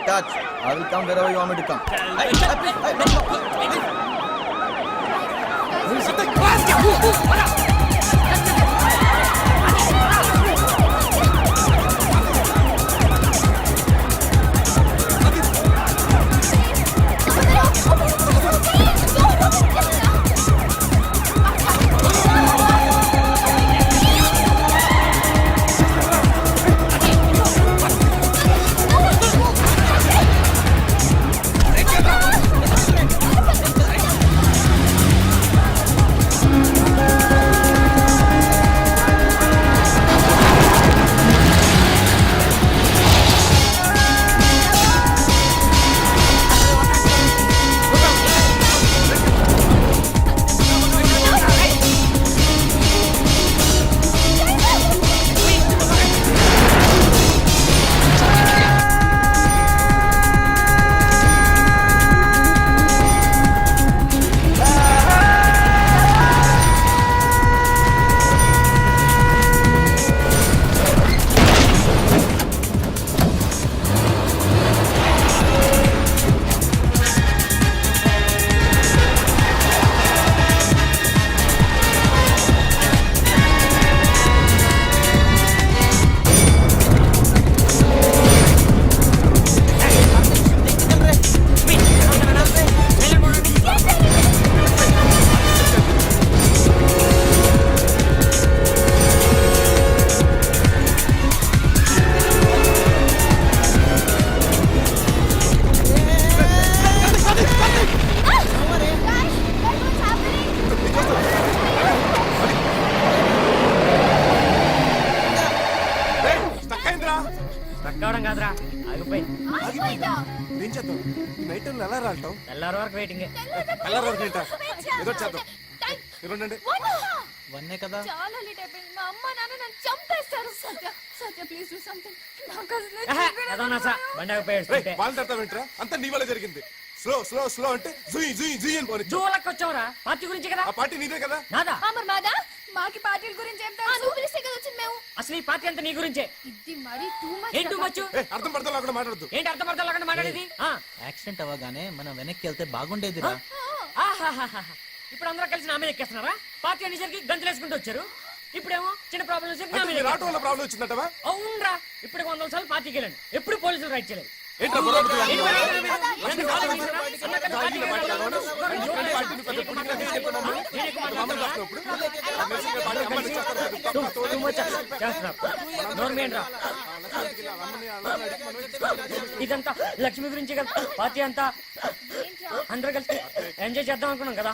Don't touch. I will come wherever you want me to come. రక్కవడం కాదురా ఆగిపోయింది. ఏం చేద్దాం ఈ నైట్ టైం ఎలా రావటం? తెల్లారి వరకు వెయిటింగ్. తెల్లారి వరకు ఏంటా? ఏదో చేద్దాం. ఇవ్వండి. వన్నే కదా. చాలా లేట్ అయిపోయింది. మా అమ్మ నాన్న నన్ను చంపేస్తారు. Satya Satya please do something. నాకు బండి ఆగిపోయాడు. వాళ్ళు తడతావేంట్రా? అంతా నీ వల్ల జరిగింది. స్లో స్లో స్లో అంటే జుయి జుయి జుయి అని పోనీ. జూలకి వచ్చావురా. పార్టీ గురించి కదా. ఆ పార్టీ నీదే కదా. నాదా? అమర్ మాదా మాకి పార్టీల గురించి ఏం తెలుసు? నువ్వు పిలిస్తే కదా వచ్చింది మేము. అసలు ఈ పార్టీ అంతా నీ గురించే. ఇది మరి టూ మచ్. ఏంటి టూ మచ్? అర్థం పడతా లేకుండా మాట్లాడద్దు. ఏంటి అర్థం పడతా లేకుండా మాట్లాడేది? యాక్సిడెంట్ అవ్వగానే మనం వెనక్కి వెళ్తే బాగుండేదిరా. ఇప్పుడు అందరూ కలిసి నా మీద ఎక్కేస్తున్నారా? పార్టీ అనేసరికి గంతులేసుకుంటూ వచ్చారు. ఇప్పుడేమో చిన్న ప్రాబ్లం వచ్చి నా మీద ఆటో వల్ల ప్రాబ్లం వచ్చిందటవా? అవునరా. ఇప్పుడు 100 సార్లు పార్టీకి వెళ్ళండి. ఎప్పుడు పోలీసులు రైట్ చేయలేదు. ఏంట్రా ఇదంతా లక్ష్మి గురించి కదా. పార్టీ అంతా అందరూ కలిసి ఎంజాయ్ చేద్దాం అనుకున్నాం కదా.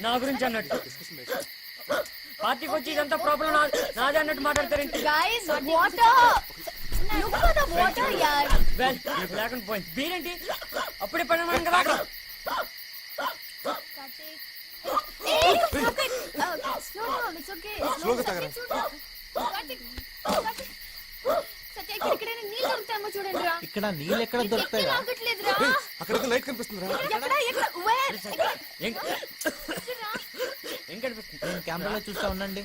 నా గురించి అన్నట్టు పార్టీకి వచ్చి ఇదంతా ప్రాబ్లం నాదే అన్నట్టు మాట్లాడతారేంటి? Guys water look for the water యార్. వెల్ లేకుండా పోయింది. బీరేంటి అప్పుడే పడిన కదా. స్లోగా తాగరా. ఇక్కడ నీళ్ళు ఎక్కడ దొరుకుతాయి? అక్కడ లైట్ కనిపిస్తుందిరా. ఏం కనిపిస్తుంది? నేను కెమెరాలో చూస్తా ఉండండి.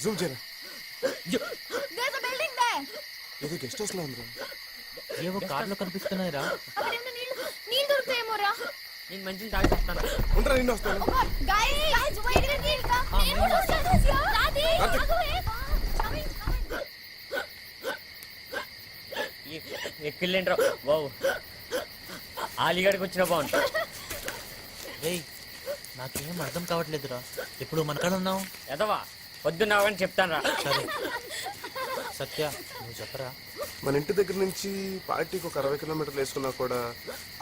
జూమ్ చేయరా. ఏదో గెస్ట్ హౌస్ లో ఉందిరా. ఏవో కార్లో కనిపిస్తున్నాయి రా. నీళ్ళు దొరుకుతాయేమోరా. నేను మంచిని తాగి వస్తాను. ఉంటారా? నిన్ను వస్తాను. ఎక్కిళ్ళేంట్రా బాబు. ఆలిగడికి వచ్చిన బాగుంది. రేయ్ నాకేం అర్థం కావట్లేదురా. ఇప్పుడు మన కాడ ఉన్నావు ఎదవా. పొద్దున్నావని చెప్తాను రా. సరే సత్య నువ్వు చెప్పరా. మన ఇంటి దగ్గర నుంచి పార్టీకి ఒక 60 కిలోమీటర్లు వేసుకున్నా కూడా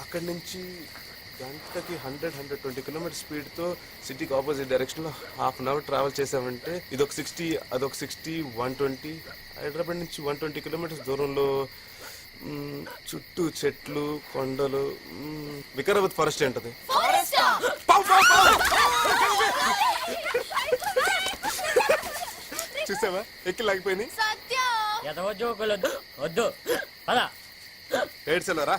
అక్కడి నుంచి గంటకి 100-120 కిలోమీటర్ స్పీడ్ తో సిటీకి ఆపోజిట్ డైరెక్షన్ లో హాఫ్ అన్ అవర్ ట్రావెల్ చేసామంటే ఇదొక 60, అదొక 60, 120. హైదరాబాద్ నుంచి 120 కిలోమీటర్స్ దూరంలో చుట్టూ చెట్లు కొండలు వికారాబాద్ ఫారెస్ట్ ఏంటది. చూసావా ఎక్కి లాగిపోయింది. ఎదవ జోకులు వద్దు వద్దు పదా ఏడ్చలేరా.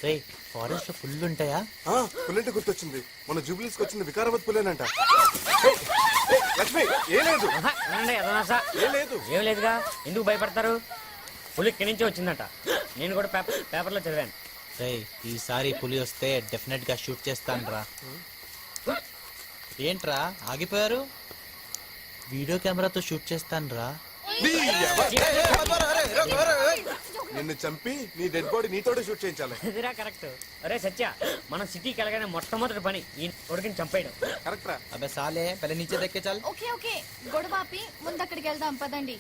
రేయ్ ఫారెస్ట్ ఫుల్ ఉంటాయా? పుల్లంటే గుర్తొచ్చింది, మన జూబ్లీస్కి వచ్చింది వికారాబాద్ పుల్లేనంట. లక్ష్మి ఏం లేదు, ఆహా, ఏమండి, అదనాసా? ఏం లేదు. ఏం లేదుగా, ఎందుకు భయపడతారు? పులి ఇక్కడి నుంచే వచ్చిందట, నేను కూడా పేపర్లో చదివాను. రేయ్, ఈసారి పులి వస్తే డెఫినెట్ గా షూట్ చేస్తాను రా. ఏంట్రా ఆగిపోయారు? వీడియో కెమెరాతో షూట్ చేస్తాను రా. నిన్ను చంపి నీ డెడ్ బాడీ నీతోనే షూట్ చేయించాలి. అదిరా కరెక్ట్. అరే సత్య, మనం సిటీకి వెళ్ళగానే మొట్టమొదటి పని ఈ కొడుకుని చంపేయడం. కరెక్ట్ రా. అబే సాలే పहले नीचे देख के चल. ఓకే ఓకే, గొడవ ఆపి ముందు అక్కడికి వెళ్దాం పదండి.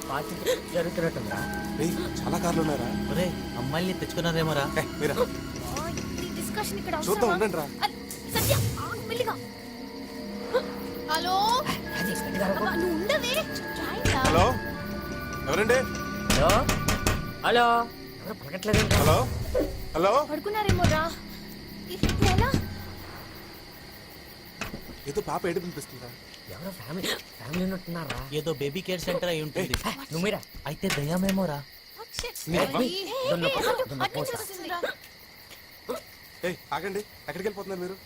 పార్టీ జరుగుతున్నట్టుందా? రేయ్, చాలా కార్లు ఉన్నారా? ఒరే అమ్మాయిల్ని తెచ్చుకున్నారేమోరా. మీరా ఈ డిస్కషన్ ఇక్కడ చూద్దాం, ఉండండి రా. సత్య ఆగు, మెల్లిగా. హలో అబ్బా, నువ్వు ఉండవే. రాయిరా. హలో, ఎవరండి? హలో హలో, ఎవరు పలకట్లేదండి? Hello hello. పడుకున్నారేమో రా. ఇప్పుడు ఎలా? ఏదో పాప ఏడు వినిపిస్తుందా? ఎవరో ఫ్యామిలీ ఉన్నట్టున్నారా? ఏదో బేబీ కేర్ సెంటర్ అయి ఉంటుంది. నువ్వు మీరా? అయితే దయ్యామేమోరా. ఏయ్ ఆగండి, ఎక్కడికి వెళ్ళిపోతున్నారు మీరు?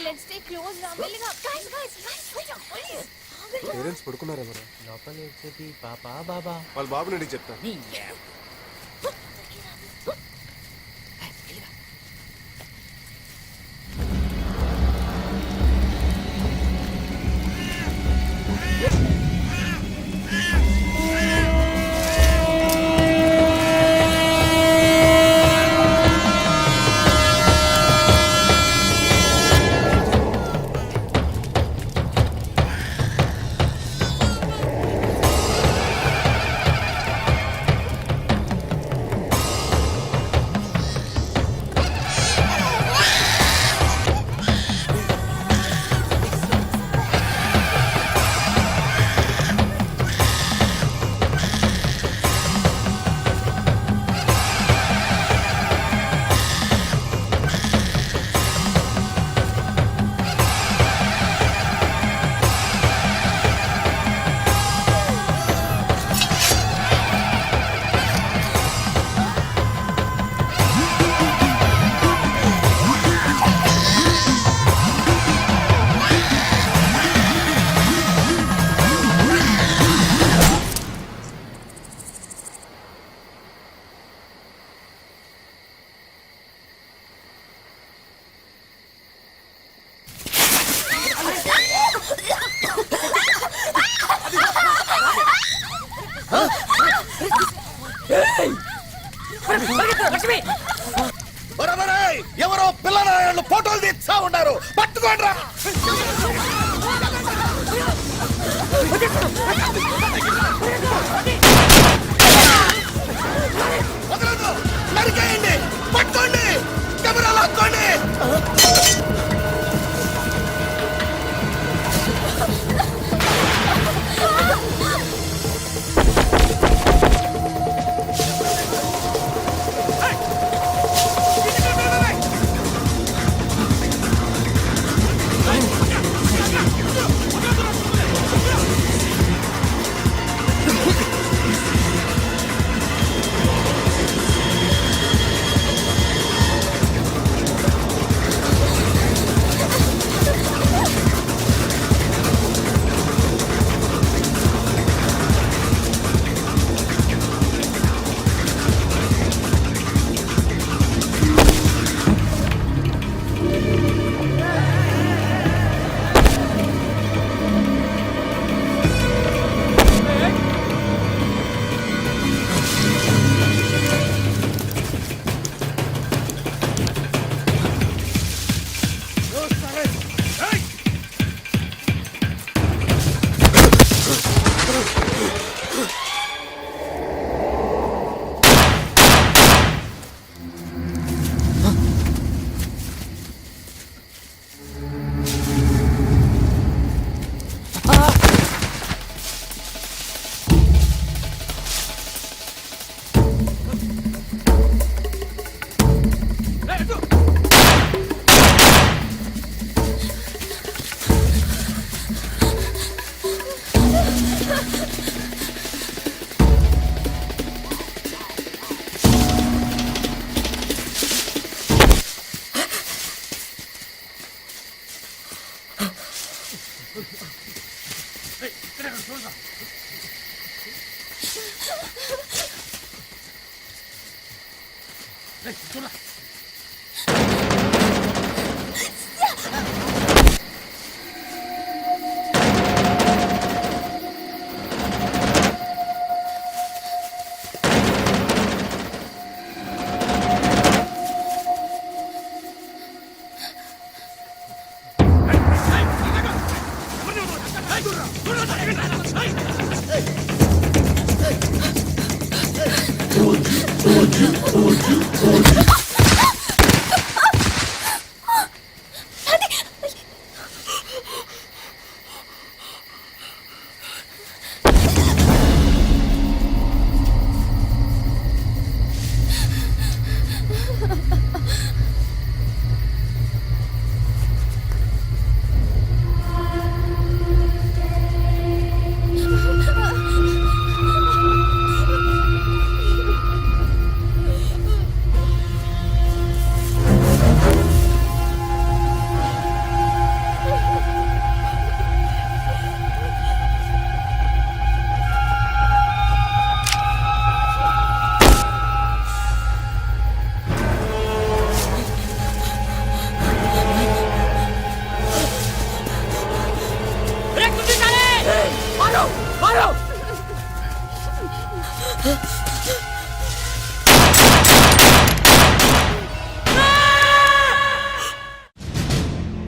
లెట్స్ స్టే క్లోజ్ రా, మెల్లిగా. Guys guys guys, please. Parents పడుకున్నారెవరా? లోపల వచ్చేది పాపా బాబా. వాళ్ళ బాబుని అడిగి చెప్తాను. నీ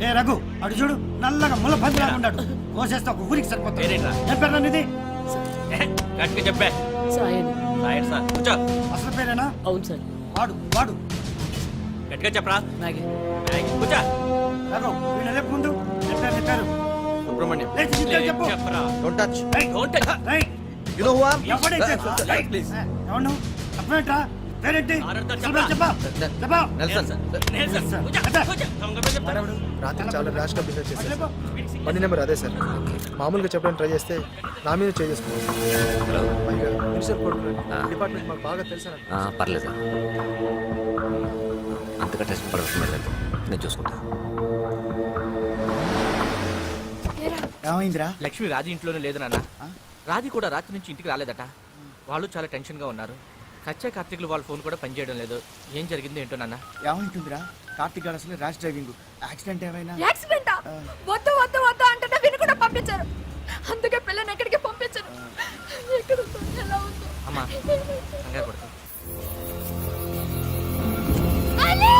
ఏ రఘు అటు చూడు నల్లగా ముళ్ళ పందిలా ఉన్నాడు కోసేస్తే ఒక ఊరికి సరిపోతుంది ఏం పేరు ఇది గట్టిగా చెప్పే సాయన్ రాయట్ సార్ కూర్చో అసలు పేరేనా అవును సార్. వాడు వాడు గట్టిగా చెప్పరా మ్యాగీ. కూర్చో రఘు వీళ్ళు లేపు ముందు చెప్పారు సుబ్రహ్మణ్యం లేచి డీటెయిల్ చెప్పు చెప్పరా డోంట్ టచ్ ఏయ్, Don't touch. ఏయ్, యు నో హూ ఐ ఎవడైతే ప్లీజ్ ఎవరు అప్పుడేంట్రా పేరేంటి ఆనందం చెప్పా చెప్పరా? చెప్పా నెల్సన్ నేను సార్ కూర్చో కూర్చో దొంగ పేరు చెప్తారా? రాత్రి చాలా ర్యాష్ గా బిహేవ్ చేశారు సార్. బండి నెంబర్ అదే సార్. మామూలుగా చెప్పడానికి ట్రై చేస్తే నా మీద చేసుకున్నాను. పైగా మినిస్టర్ కొడుకు డిపార్ట్మెంట్ మాకు బాగా తెలుసు అన్నట్టు. పర్లేదు అంతగా టెస్ట్ పడుతుంది నేను చూసుకుంటా. ఏమైందిరా లక్ష్మి రాజు ఇంట్లోనే లేదు నాన్న. రాజు కూడా రాత్రి నుంచి ఇంటికి రాలేదట. వాళ్ళు చాలా టెన్షన్ గా ఉన్నారు. సత్య కార్తీకులు వాళ్ళ ఫోన్ కూడా పనిచేయడం లేదు. ఏం జరిగిందో ఏంటో నాన్న. ఏమైంటుందిరా కార్తీక్ గారు అసలు ర్యాష్ డ్రైవింగ్ యాక్సిడెంట్ ఏమైనా యాక్సిడెంటా? వద్దు వద్దు వద్దు అంటే విని కూడా పంపించారు. అందుకే పిల్లని ఎక్కడికి పంపించారు. ఎక్కడ ఉందో, ఎలా ఉందో. అమ్మా కంగారు పడుతుంది. అలీ!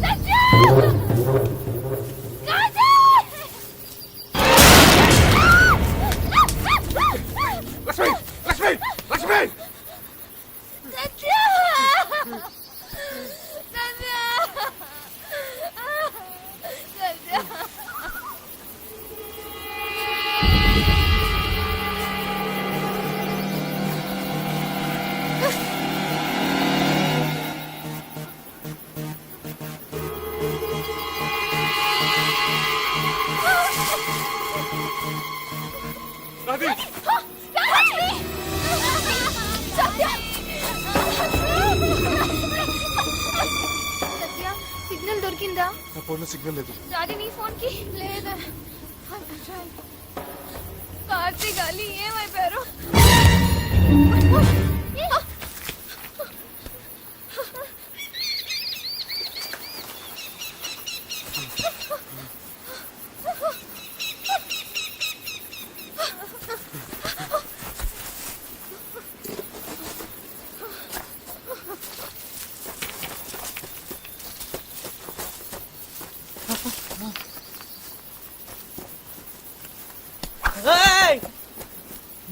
రాజీ! రాజీ! లక్ష్మి లక్ష్మి లక్ష్మి సిగ్నల్ దొరికిందా? నా ఫోన్లో సిగ్నల్ లేదు. రాజీ నీ ఫోన్ కి లేదా? కార్తీక్ అలీ ఏమైపోయారు?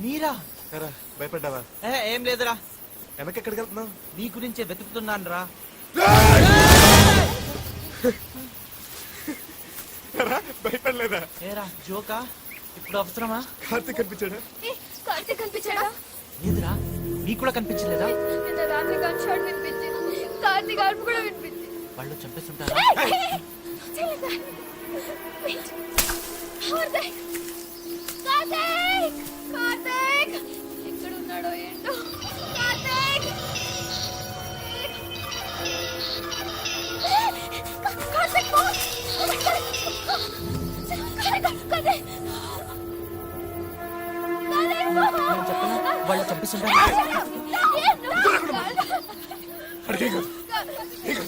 మీరా? ఎరా భయపడ్డావా? ఏం లేదురా. వెనక్కి ఎక్కడికి వెళ్తున్నావు? నీ గురించే వెతుకుతున్నాను రా. భయపడలేదా? ఏరా జోకా? ఇప్పుడు అవసరమా? కార్తీక్ కనిపించాడా? కార్తీక్ కనిపించాడా? లేదురా నీకు కూడా కనిపించలేదా? నిన్న రాత్రి గన్ షాట్ వినిపించింది, కార్తీక్ అరుపు కూడా వినిపించింది. వాళ్ళు చంపేస్తుంటారా? కార్తీక్! కార్తీక్! కార్తీక్! ఎక్కడున్నాడో ఏంటో. కార్తీక్! కార్తీక్! కార్తీక్! నేను చెప్పనా? వాళ్ళు చంపేస్తుంటారా? అడిగే కాదు కార్తీక్!